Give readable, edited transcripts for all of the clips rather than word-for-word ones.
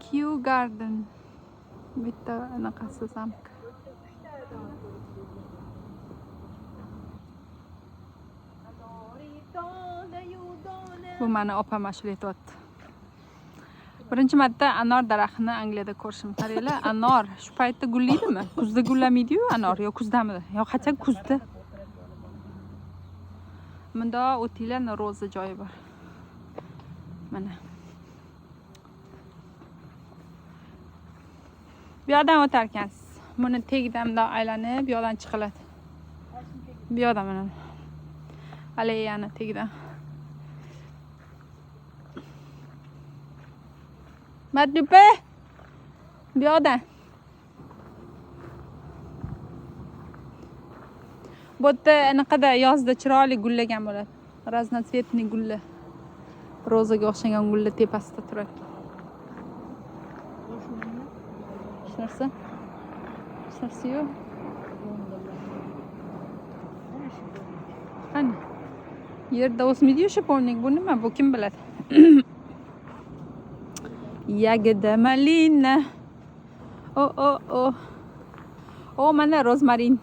Kew Garden. Bitta anaqasi zamk. Bu mani opam ashula aytyapti. Birinchi marta anor daraxtini Angliyada ko'rishim. Qaranglar, anor shu paytda gullaydimi? Kuzda gullamaydi-yu anor, yo kuzdami? Yo qachon kuzda. Bunda o'tinglar, roza joyi bor. Mana. Bu yoqdan o'tar ekansiz. Buni tagidan bundoq aylanib, bu yoqdan chiqiladi. Bu yoqdan mana. Aleyani tagidan. Madluba. Bu yoqdan. Bu yerda anaqada yozda chiroyli gullagan bo'ladi. Raznotsvetniy gulla. Rozaga o'xshagan gulla tepasida turadi. Narsa? Narsa yo'q. Qani? Yerda o'smaydi-yu shipolnik. Bu nima? Bu kim biladi? Yagida malina. O mana rozmarin.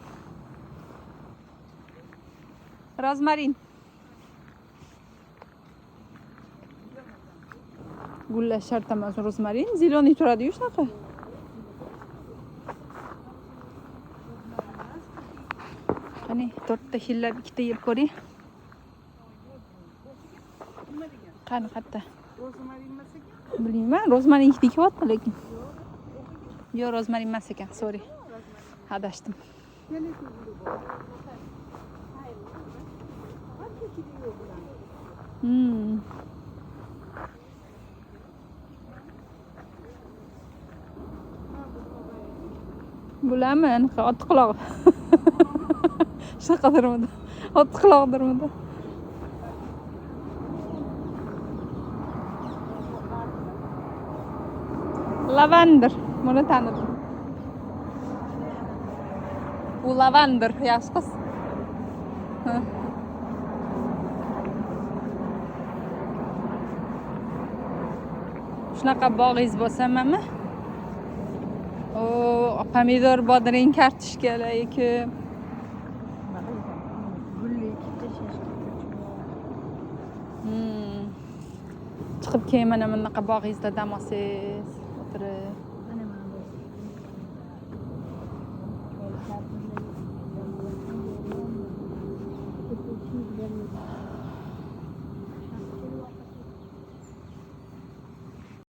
Rozmarin. Gulla shart emas, rozmarin. Ziloniy turadi-yu shunaqa. Qani, 4 ta hillab 2 ta yeb ko'ring. Qani, qatta. Rozmarin emas ekan. Bilmayman, rozmarin deyapti lekin. Yo'q, rozmarin emas ekan, sorry. Adashdim. Bularmi? Ot quloq. Shunaqadirmidi? Ot quloqdirmidi? Lavender. Buni tanidim. Bu lavender, yaxshi qiz. Shunaqa bog'ingiz bo'lsa mana. Pomidor, bodring, kartoshkalar ekib. Chiqib keyin mana bunaqa bog'ingizda dam olsangiz, o'tirib